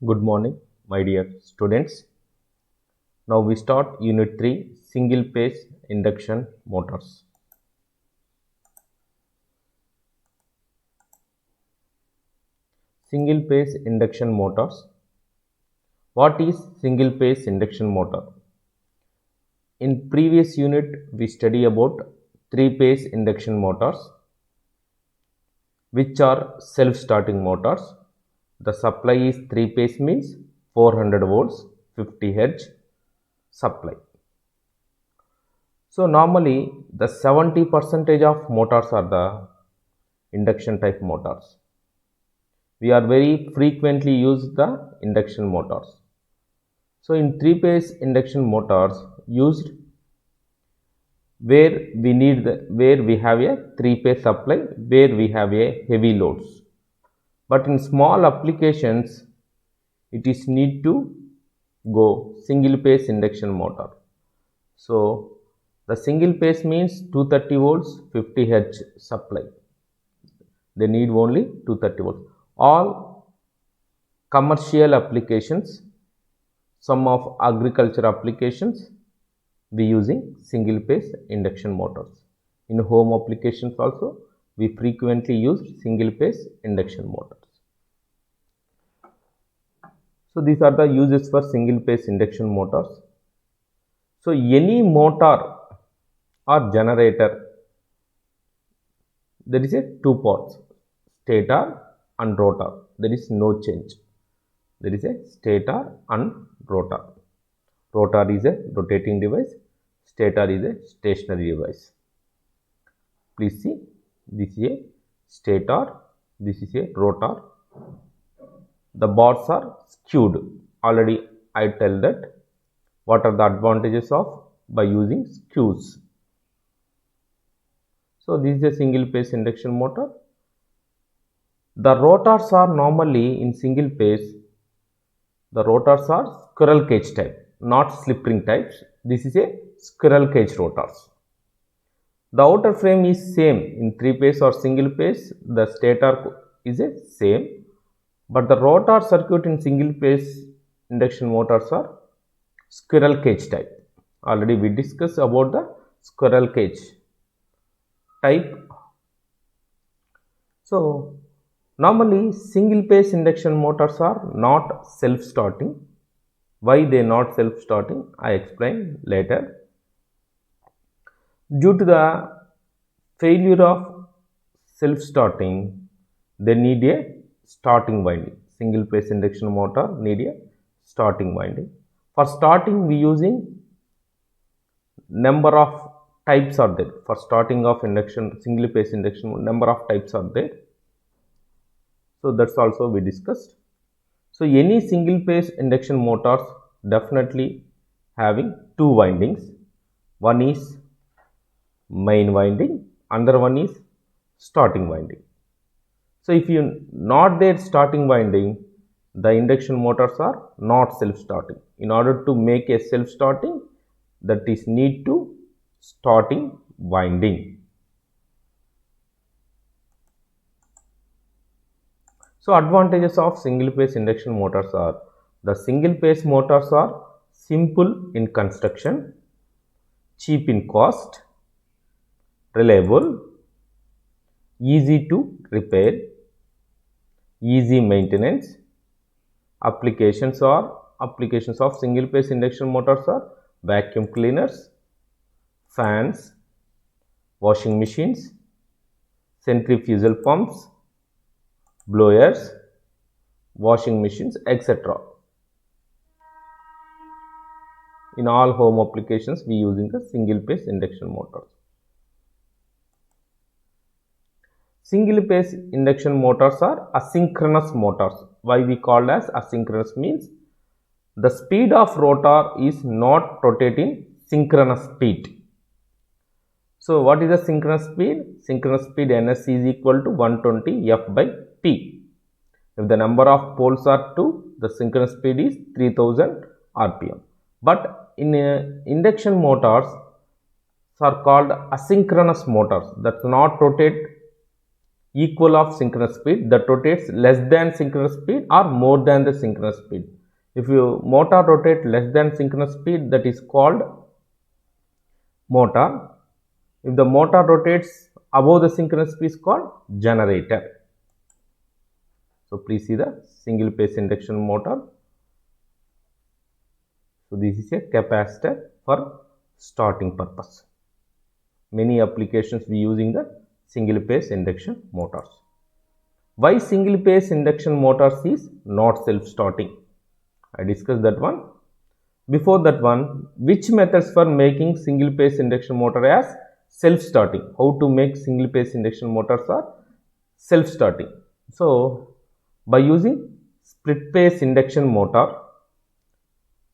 Good morning, my dear students. Now we start Unit 3 Single Phase Induction Motors. Single phase induction motors. What is single phase induction motor? In previous unit, we study about three phase induction motors, which are self-starting motors. The supply is three phase means 400 volts, 50 Hz supply. So normally the 70% of motors are the induction type motors. We are very frequently use the induction motors. So in three phase induction motors used where we have a three phase supply, where we have a heavy loads. But in small applications it is need to go single phase induction motor. So the single phase means 230 volts 50 Hz supply. They need only 230 volts. All commercial applications, some of agriculture applications, we using single phase induction motors. In home applications also, we frequently use single phase induction motors. So these are the uses for single phase induction motors. So any motor or generator, there is a two parts, stator and rotor. There is no change. There is a stator and rotor. Rotor is a rotating device, stator is a stationary device. Please see, this is a stator, this is a rotor. The bars are skewed. Already I tell that what are the advantages of by using skews. So this is a single phase induction motor. The rotors are normally in single phase. The rotors are squirrel cage type, not slip ring types. This is a squirrel cage rotors. The outer frame is same in three phase or single phase. The stator is a same, but the rotor circuit in single phase induction motors are squirrel cage type. Already we discussed about the squirrel cage type. So normally single phase induction motors are not self-starting. Why they not self-starting? I explain later. Due to the failure of self-starting, they need a starting winding. Single phase induction motor need a starting winding. For starting, we using number of types are there. For starting of induction, single phase induction, number of types are there. So that's also we discussed. So any single phase induction motors definitely having two windings. One is main winding, another one is starting winding. So if you not there starting winding, the induction motors are not self-starting. In order to make a self-starting, that is need to starting winding. So advantages of single phase induction motors are, the single phase motors are simple in construction, cheap in cost, reliable, easy to repair, easy maintenance. Applications of single phase induction motors are vacuum cleaners, fans, washing machines, centrifugal pumps, blowers, washing machines, etc. In all home applications, we using the single phase induction motors. Single phase induction motors are asynchronous motors. Why we called as asynchronous means the speed of rotor is not rotating synchronous speed. So what is the synchronous speed? Synchronous speed ns is equal to 120 f by p. If the number of poles are 2, the synchronous speed is 3000 rpm. But in induction motors are called asynchronous motors, that not rotate equal of synchronous speed, that rotates less than synchronous speed or more than the synchronous speed. If your motor rotate less than synchronous speed, that is called motor. If the motor rotates above the synchronous speed, is called generator. So please see the single phase induction motor. So this is a capacitor for starting purpose. Many applications we using the single phase induction motors. Why single phase induction motors is not self-starting? I discussed that one. Before that one, which methods for making single phase induction motor as self-starting? How to make single phase induction motors are self-starting? So by using split phase induction motor,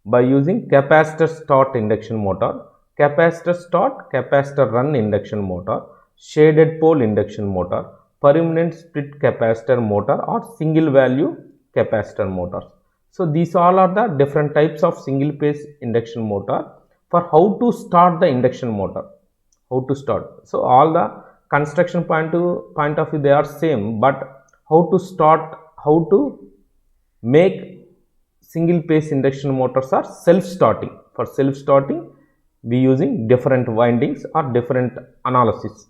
by using capacitor start induction motor, capacitor start, capacitor run induction motor, shaded pole induction motor, permanent split capacitor motor or single value capacitor motors. So these all are the different types of single phase induction motor. For how to start the induction motor, how to start. So all the construction point of view they are same, but how to start, how to make single phase induction motors are self-starting. For self-starting, we using different windings or different analysis.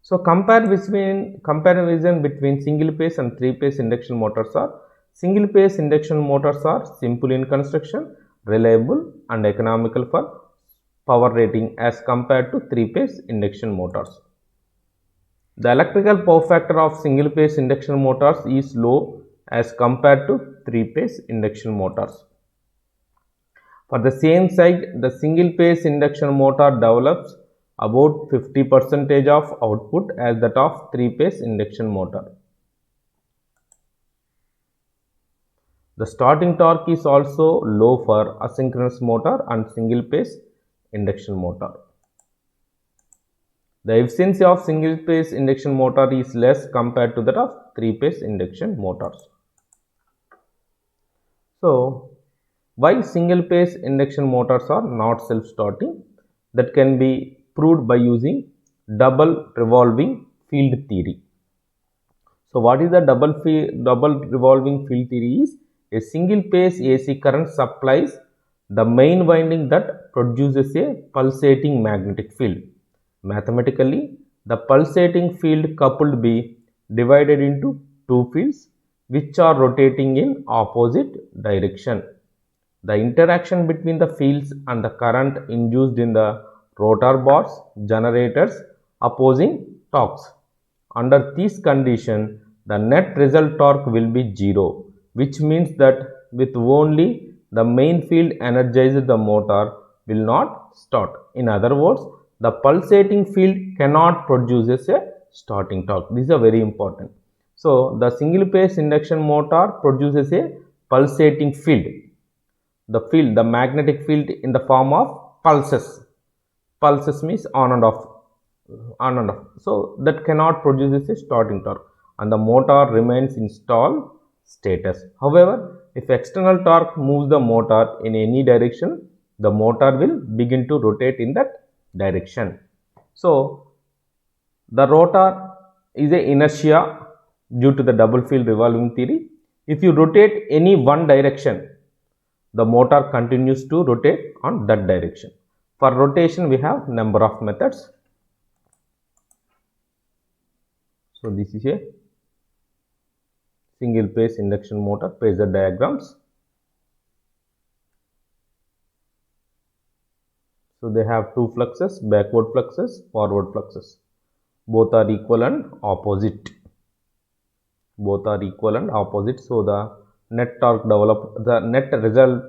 So comparison between single phase and three phase induction motors are: single phase induction motors are simple in construction, reliable and economical for power rating as compared to three phase induction motors. The electrical power factor of single phase induction motors is low as compared to three phase induction motors. For the same site, the single phase induction motor develops about 50% of output as that of three phase induction motor. The starting torque is also low for asynchronous motor and single phase induction motor. The efficiency of single phase induction motor is less compared to that of three phase induction motors. So why single phase induction motors are not self-starting? That can be proved by using double revolving field theory. So what is the double revolving field theory is? A single phase AC current supplies the main winding that produces a pulsating magnetic field. Mathematically, the pulsating field coupled be divided into two fields which are rotating in opposite direction. The interaction between the fields and the current induced in the rotor bars generators opposing torques. Under this condition, the net result torque will be 0, which means that with only the main field energized, the motor will not start. In other words, the pulsating field cannot produce a starting torque. This is a very important. So the single phase induction motor produces a pulsating field. The magnetic field in the form of pulses. Pulses means on and off. So that cannot produce a starting torque and the motor remains in stall status. However, if external torque moves the motor in any direction, the motor will begin to rotate in that direction. So the rotor is a inertia due to the double field revolving theory. If you rotate any one direction, the motor continues to rotate on that direction. For rotation, we have number of methods. So this is a single phase induction motor phasor diagrams. So they have two fluxes, backward fluxes, forward fluxes. Both are equal and opposite. Both are equal and opposite. So the net torque the net result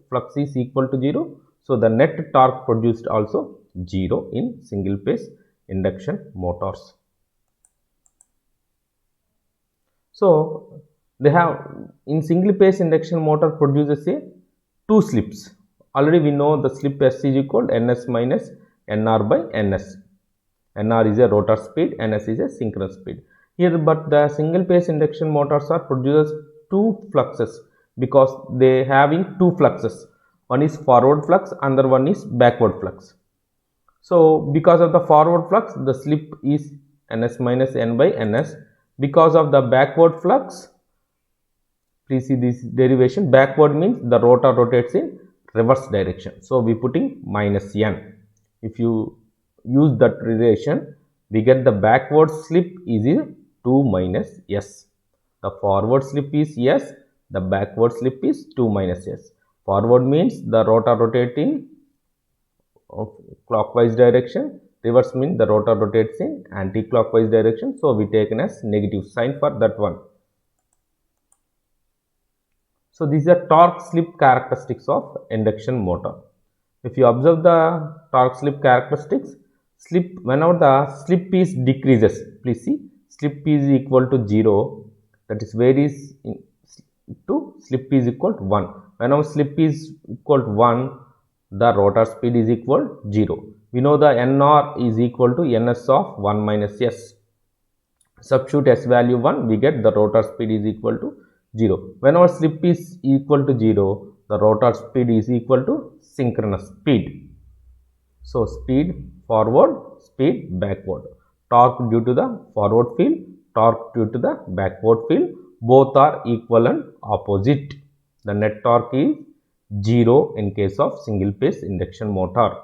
flux is equal to 0. So the net torque produced also 0 in single phase induction motors. So they have in single phase induction motor produces a two slips. Already we know the slip S is equal to Ns minus Nr by Ns. Nr is a rotor speed, Ns is a synchronous speed. Here, but the single phase induction motors are produces two fluxes because they having two fluxes. One is forward flux, another one is backward flux. So because of the forward flux, the slip is ns minus n by ns. Because of the backward flux, please see this derivation. Backward means the rotor rotates in reverse direction. So we putting minus n. If you use that relation, we get the backward slip is 2 minus s. The forward slip is s. The backward slip is 2 minus s. Forward means the rotor rotates in clockwise direction. Reverse means the rotor rotates in anti-clockwise direction. So we taken as negative sign for that one. So these are torque slip characteristics of induction motor. If you observe the torque slip characteristics, whenever the slip is decreases, please see slip is equal to 0, that is varies to slip is equal to 1. Whenever slip is equal to 1, the rotor speed is equal to 0. We know the NR is equal to NS of 1 minus S. Substitute S value 1, we get the rotor speed is equal to 0. Whenever slip is equal to 0, the rotor speed is equal to synchronous speed. So speed forward, speed backward. Torque due to the forward field, torque due to the backward field, both are equal and opposite. The net torque is 0 in case of single phase induction motor.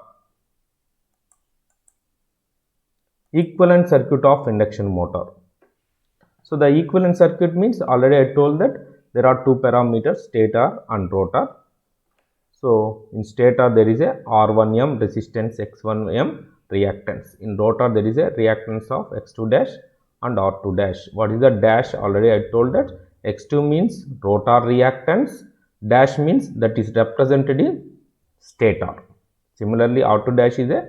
Equivalent circuit of induction motor. So the equivalent circuit means, already I told that there are two parameters, stator and rotor. So in stator there is a R1M resistance, X1M reactance. In rotor there is a reactance of X2 dash and R2 dash. What is the dash? Already I told that X2 means rotor reactance, dash means that is represented in stator. Similarly, R2 dash is a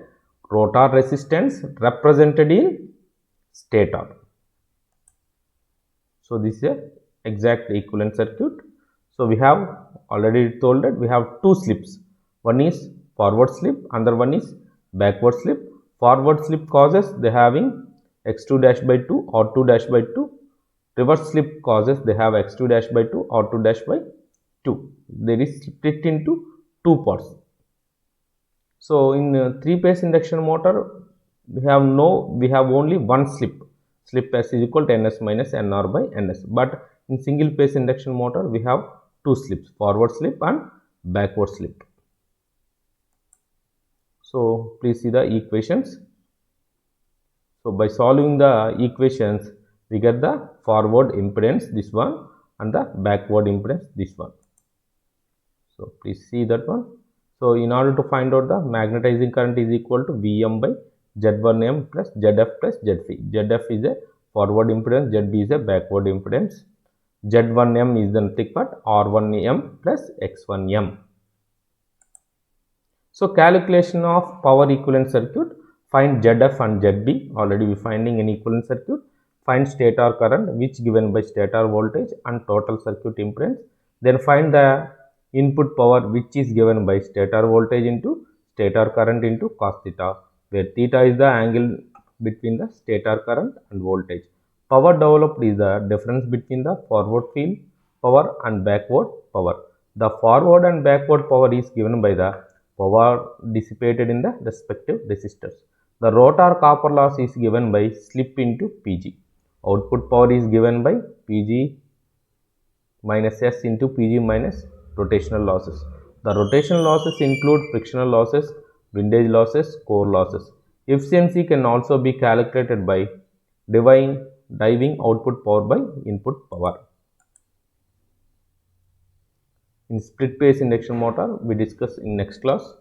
rotor resistance represented in stator. So this is a exact equivalent circuit. So we have already told that we have two slips. One is forward slip, another one is backward slip. Forward slip causes they having x2 dash by 2 or 2 dash by 2. Reverse slip causes they have x2 dash by 2 or 2 dash by 2. There is split into two parts. So in three-phase induction motor, we have only one slip. Slip S is equal to ns minus nr by ns. But in single phase induction motor, we have two slips, forward slip and backward slip. So please see the equations. So by solving the equations, we get the forward impedance, this one, and the backward impedance, this one. So please see that one. So in order to find out the magnetizing current is equal to Vm by Z1M plus Zf plus Zp. Zf is a forward impedance, Zb is a backward impedance. Z1M is the nothing but R1M plus X1M. So calculation of power equivalent circuit, find Zf and Zb. Already we finding an equivalent circuit. Find stator current which given by stator voltage and total circuit impedance. Then find the input power which is given by stator voltage into stator current into cos theta, where theta is the angle between the stator current and voltage. Power developed is the difference between the forward field power and backward power. The forward and backward power is given by the power dissipated in the respective resistors. The rotor copper loss is given by slip into Pg. Output power is given by Pg minus S into Pg minus rotational losses. The rotational losses include frictional losses, windage losses, core losses. Efficiency can also be calculated by dividing output power by input power. In split phase induction motor, we discuss in next class.